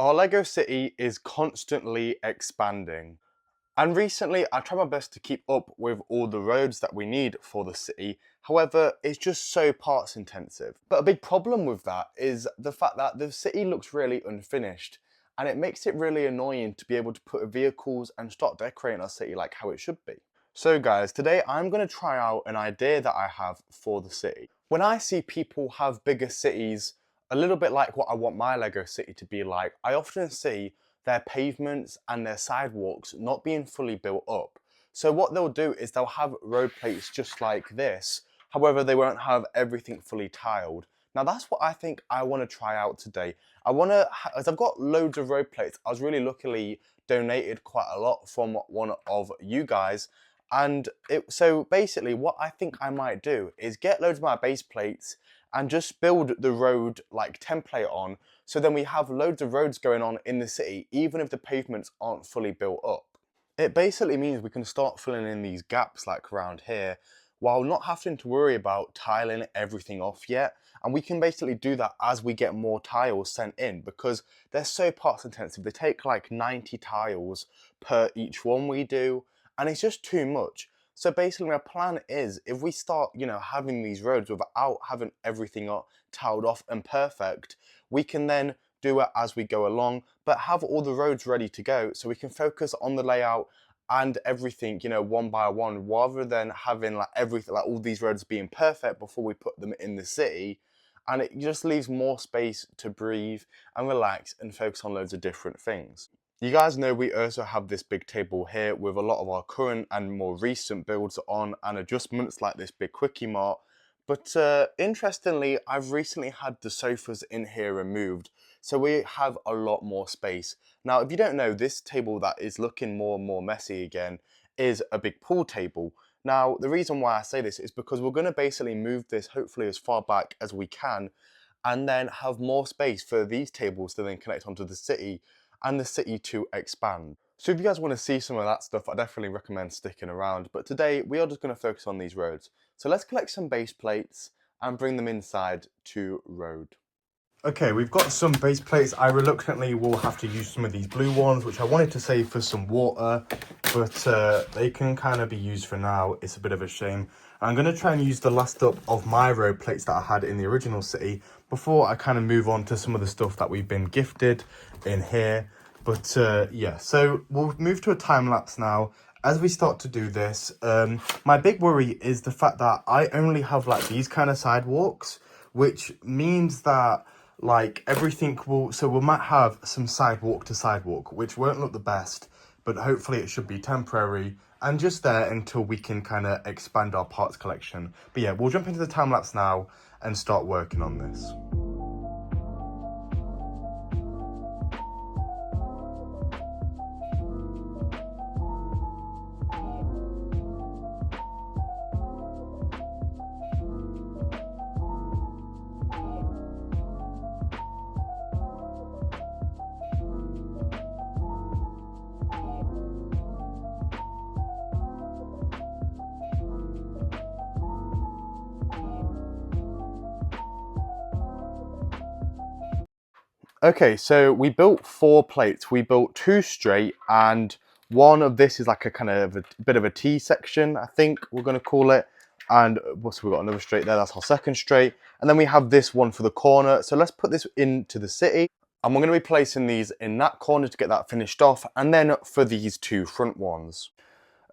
Our Lego city is constantly expanding. And recently, I tried my best to keep up with all the roads that we need for the city. However, it's just so parts intensive. But a big problem with that is the fact that the city looks really unfinished. And it makes it really annoying to be able to put vehicles and start decorating our city like how it should be. So guys, today I'm going to try out an idea that I have for the city. When I see people have bigger cities, a little bit like what I want my Lego city to be like, I often see their pavements and their sidewalks not being fully built up. So what they'll do is they'll have road plates just like this, however they won't have everything fully tiled. Now that's what I think I want to try out today. As I've got loads of road plates, I was really luckily donated quite a lot from one of you guys. So basically what I think I might do is get loads of my base plates and just build the road like template on, so then we have loads of roads going on in the city even if the pavements aren't fully built up. It basically means we can start filling in these gaps like around here while not having to worry about tiling everything off yet, and we can basically do that as we get more tiles sent in because they're so parts intensive. They take like 90 tiles per each one we do, and it's just too much. So basically my plan is if we start, having these roads without having everything tiled off and perfect, we can then do it as we go along, but have all the roads ready to go so we can focus on the layout and everything, one by one, rather than having like everything, like all these roads being perfect before we put them in the city. And it just leaves more space to breathe and relax and focus on loads of different things. You guys know we also have this big table here with a lot of our current and more recent builds on and adjustments like this big quickie mart. But interestingly, I've recently had the sofas in here removed, so we have a lot more space. Now, if you don't know, this table that is looking more and more messy again is a big pool table. Now, the reason why I say this is because we're going to basically move this hopefully as far back as we can and then have more space for these tables to then connect onto the city and the city to expand. So if you guys want to see some of that stuff, I definitely recommend sticking around. But today we are just going to focus on these roads. So let's collect some base plates and bring them inside to road. Okay, we've got some base plates. I reluctantly will have to use some of these blue ones, which I wanted to save for some water, but they can kind of be used for now. It's a bit of a shame. I'm going to try and use the last up of my road plates that I had in the original city before I kind of move on to some of the stuff that we've been gifted in here. But yeah, so we'll move to a time lapse now. As we start to do this, my big worry is the fact that I only have like these kind of sidewalks, which means that like everything so we might have some sidewalk to sidewalk, which won't look the best, but hopefully it should be temporary and just there until we can kind of expand our parts collection. But yeah, we'll jump into the time lapse now and start working on this. Okay, so we built 4 plates. We built 2 straight, and one of this is like a kind of a bit of a T section, I think we're going to call it. And what's we've got another straight there, that's our second straight. And then we have this one for the corner. So let's put this into the city. And we're going to be placing these in that corner to get that finished off. And then for these 2 front ones.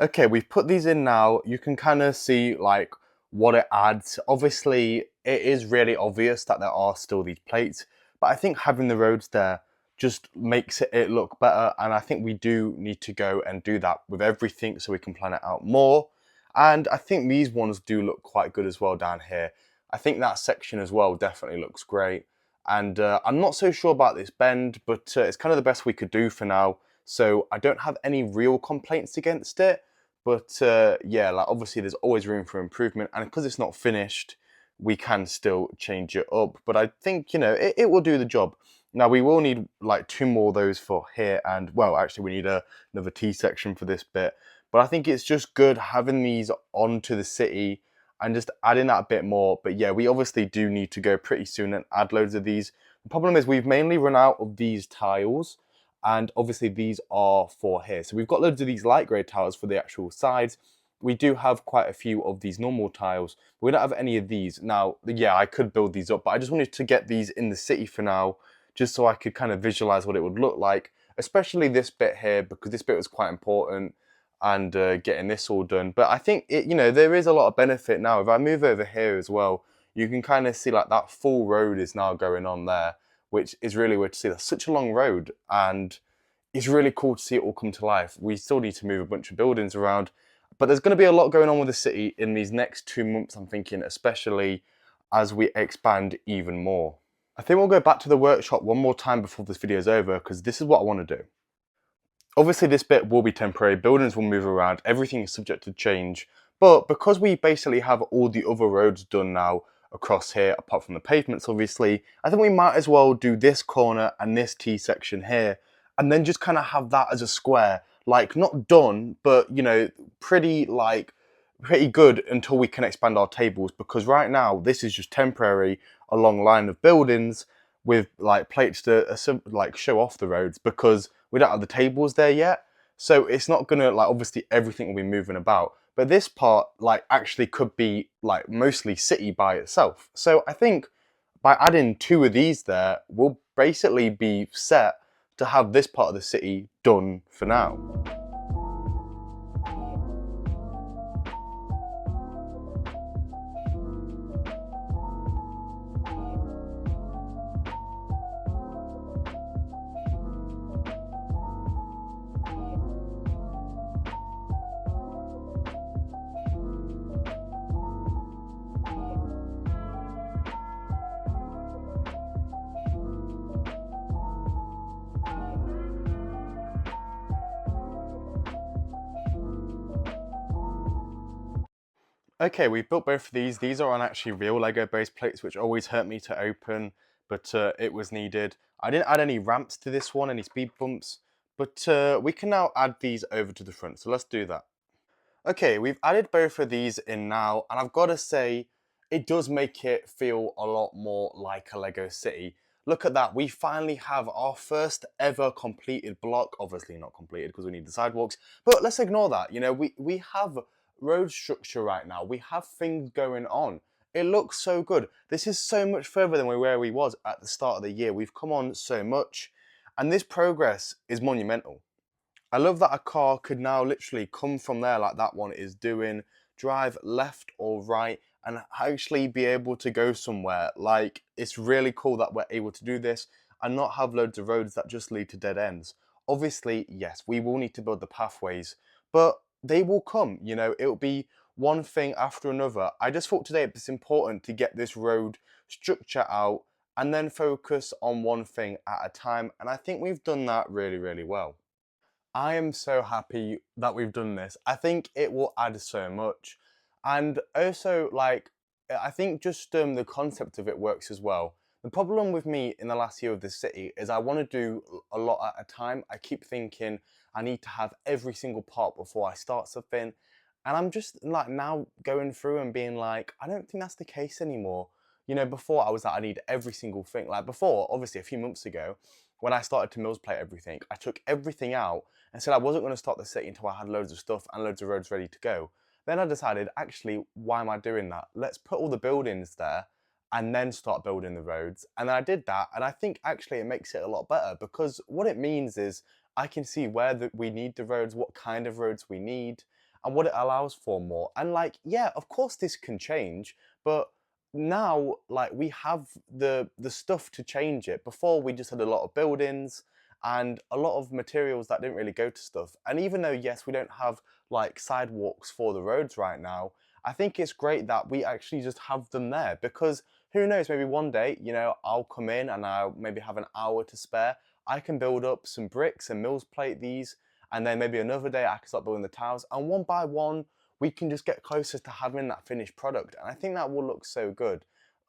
Okay, we've put these in now. You can kind of see like what it adds. Obviously, it is really obvious that there are still these plates, but I think having the roads there just makes it look better. And I think we do need to go and do that with everything so we can plan it out more. And I think these ones do look quite good as well down here. I think that section as well definitely looks great. And I'm not so sure about this bend, but it's kind of the best we could do for now. So I don't have any real complaints against it. But yeah, like obviously there's always room for improvement. And because it's not finished, we can still change it up. But I think, it will do the job. Now we will need like 2 more of those for here. And well, actually we need another T section for this bit. But I think it's just good having these onto the city and just adding that a bit more. But yeah, we obviously do need to go pretty soon and add loads of these. The problem is we've mainly run out of these tiles, and obviously these are for here. So we've got loads of these light grey tiles for the actual sides. We do have quite a few of these normal tiles. We don't have any of these. Now, yeah, I could build these up, but I just wanted to get these in the city for now, just so I could kind of visualize what it would look like, especially this bit here, because this bit was quite important, and getting this all done. But I think there is a lot of benefit now. If I move over here as well, you can kind of see like that full road is now going on there, which is really weird to see. That's such a long road, and it's really cool to see it all come to life. We still need to move a bunch of buildings around, but there's going to be a lot going on with the city in these next 2 months, I'm thinking, especially as we expand even more. I think we'll go back to the workshop one more time before this video is over, because this is what I want to do. Obviously, this bit will be temporary, buildings will move around, everything is subject to change, but because we basically have all the other roads done now across here, apart from the pavements obviously, I think we might as well do this corner and this T section here, and then just kind of have that as a square, like not done, but pretty good until we can expand our tables, because right now this is just temporary, a long line of buildings with like plates to like show off the roads, because we don't have the tables there yet. So it's not gonna, like, obviously everything will be moving about, but this part like actually could be like mostly city by itself. So I think by adding 2 of these there, we'll basically be set to have this part of the city done for now. Okay, we've built both of these. These are on actually real Lego base plates, which always hurt me to open, but it was needed. I didn't add any ramps to this one, any speed bumps, but we can now add these over to the front, so let's do that. Okay, we've added both of these in now, and I've got to say, it does make it feel a lot more like a Lego city. Look at that, we finally have our first ever completed block. Obviously not completed because we need the sidewalks, but let's ignore that. We have road structure right now. We have things going on. It looks so good. This is so much further than where we was at the start of the year. We've come on so much, and this progress is monumental. I love that a car could now literally come from there like that one is doing, drive left or right, and actually be able to go somewhere. Like, it's really cool that we're able to do this and not have loads of roads that just lead to dead ends. Obviously, yes, we will need to build the pathways, but they will come, it'll be one thing after another. I just thought today it's important to get this road structure out and then focus on one thing at a time, and I think we've done that really, really well. I am so happy that we've done this. I think it will add so much. And also, like, I think just the concept of it works as well. The problem with me in the last year of the city is I want to do a lot at a time. I keep thinking I need to have every single part before I start something. And I'm just like now going through and being like, I don't think that's the case anymore. Before I was like, I need every single thing. Like before, obviously a few months ago, when I started to mills plate everything, I took everything out and said I wasn't going to start the city until I had loads of stuff and loads of roads ready to go. Then I decided, actually, why am I doing that? Let's put all the buildings there and then start building the roads. And I did that, and I think actually it makes it a lot better, because what it means is I can see where we need the roads, what kind of roads we need, and what it allows for more. And like, yeah, of course this can change, but now like we have the stuff to change it. Before we just had a lot of buildings and a lot of materials that didn't really go to stuff. And even though, yes, we don't have like sidewalks for the roads right now, I think it's great that we actually just have them there, because who knows, maybe one day, I'll come in and I'll maybe have an hour to spare. I can build up some bricks and mills plate these, and then maybe another day I can start building the tiles, and one by one, we can just get closer to having that finished product. And I think that will look so good.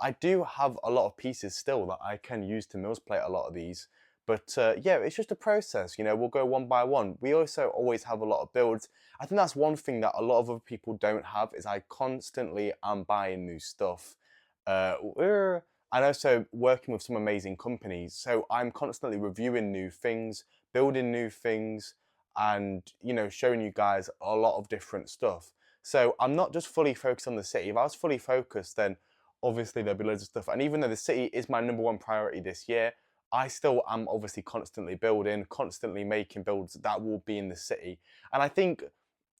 I do have a lot of pieces still that I can use to mills plate a lot of these, but yeah, it's just a process, we'll go one by one. We also always have a lot of builds. I think that's one thing that a lot of other people don't have, is I constantly am buying new stuff. and also working with some amazing companies. So I'm constantly reviewing new things, building new things, and showing you guys a lot of different stuff. So I'm not just fully focused on the city. If I was fully focused, then obviously there'd be loads of stuff. And even though the city is my #1 priority this year, I still am obviously constantly building, constantly making builds that will be in the city. And I think,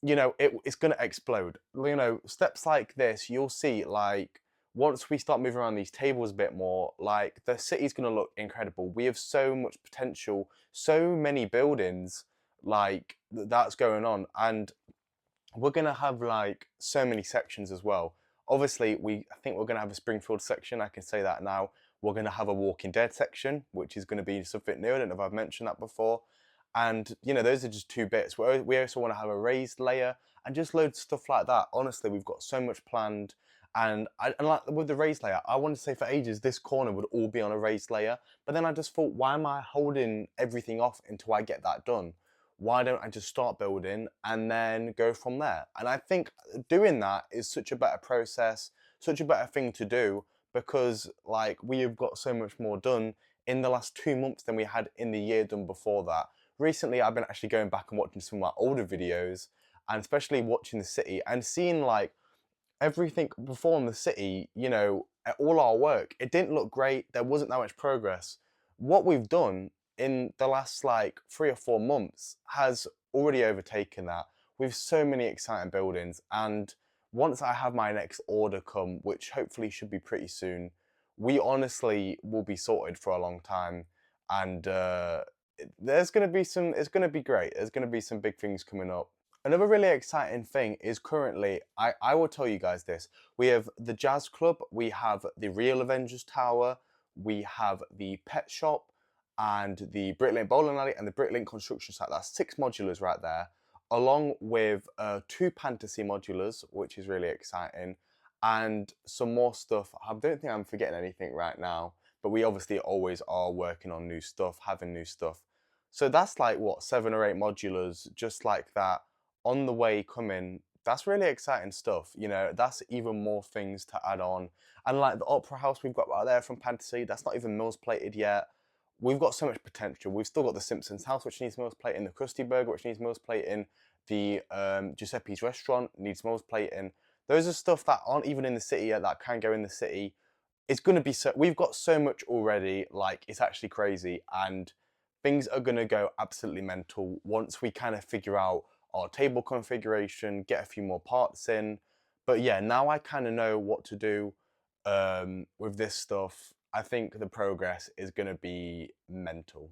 it's going to explode. Steps like this, you'll see, like, once we start moving around these tables a bit more, like, the city's going to look incredible. We have so much potential, so many buildings, like, that's going on. And we're gonna have like so many sections as well. Obviously, I think we're gonna have a Springfield section. I can say that now. We're gonna have a Walking Dead section, which is gonna be something new. I don't know if I've mentioned that before. And those are just two bits. We also want to have a raised layer and just loads of stuff like that. Honestly, we've got so much planned. And like with the raised layer, I wanted to say for ages this corner would all be on a raised layer. But then I just thought, why am I holding everything off until I get that done? Why don't I just start building and then go from there? And I think doing that is such a better process, such a better thing to do, because like we have got so much more done in the last 2 months than we had in the year done before that. Recently, I've been actually going back and watching some of my older videos, and especially watching the city and seeing like everything before in the city, all our work, it didn't look great. There wasn't that much progress. What we've done in the last like 3 or 4 months has already overtaken that. We've so many exciting buildings, and once I have my next order come, which hopefully should be pretty soon, we honestly will be sorted for a long time. And there's going to be some, it's going to be great. There's going to be some big things coming up. Another really exciting thing is currently, I will tell you guys this, we have the Jazz Club, we have the Real Avengers Tower, we have the Pet Shop, and the Bricklink Bowling Alley and the Bricklink Construction Site. That's 6 modulars right there, along with 2 Fantasy modulars, which is really exciting, and some more stuff. I don't think I'm forgetting anything right now, but we obviously always are working on new stuff, having new stuff. So that's like, what, 7 or 8 modulars just like that on the way coming. That's really exciting stuff. That's even more things to add on. And like the Opera House we've got right there from Fantasy, that's not even Mills plated yet. We've got so much potential. We've still got the Simpsons house, which needs Mills plating, the Krusty Burger, which needs Mills plating, the Giuseppe's restaurant needs Mills plating. Those are stuff that aren't even in the city yet, that can go in the city. It's going to be so, we've got so much already, like it's actually crazy, and things are going to go absolutely mental once we kind of figure out our table configuration, get a few more parts in. But yeah, now I kind of know what to do with this stuff. I think the progress is going to be mental.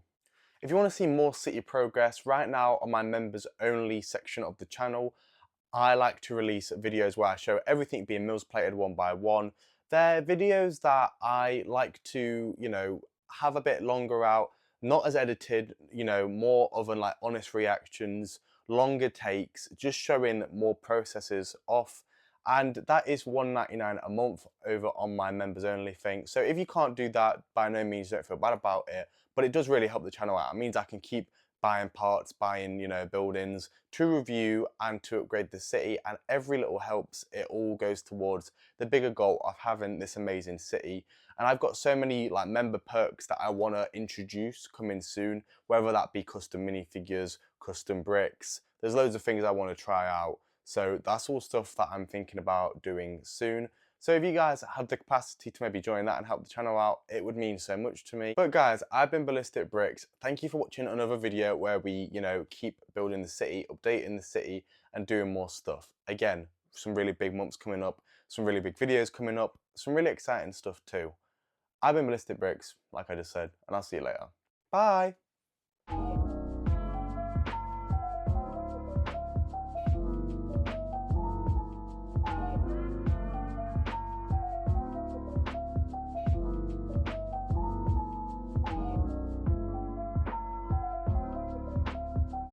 If you want to see more city progress, right now on my members only section of the channel, I like to release videos where I show everything being Mills plated one by one. They're videos that I like to, have a bit longer out, not as edited, more of an like honest reactions, longer takes, just showing more processes off. And that is $1.99 a month over on my members only thing. So if you can't do that, by no means don't feel bad about it, but it does really help the channel out. It means I can keep buying parts, buying, buildings to review and to upgrade the city, and every little helps. It all goes towards the bigger goal of having this amazing city. And I've got so many like member perks that I want to introduce coming soon, whether that be custom minifigures, custom bricks. There's loads of things I want to try out. So that's all stuff that I'm thinking about doing soon. So if you guys have the capacity to maybe join that and help the channel out, it would mean so much to me. But guys, I've been Ballistic Bricks. Thank you for watching another video where we, keep building the city, updating the city, and doing more stuff. Again, some really big months coming up, some really big videos coming up, some really exciting stuff too. I've been Ballistic Bricks, like I just said, and I'll see you later. Bye!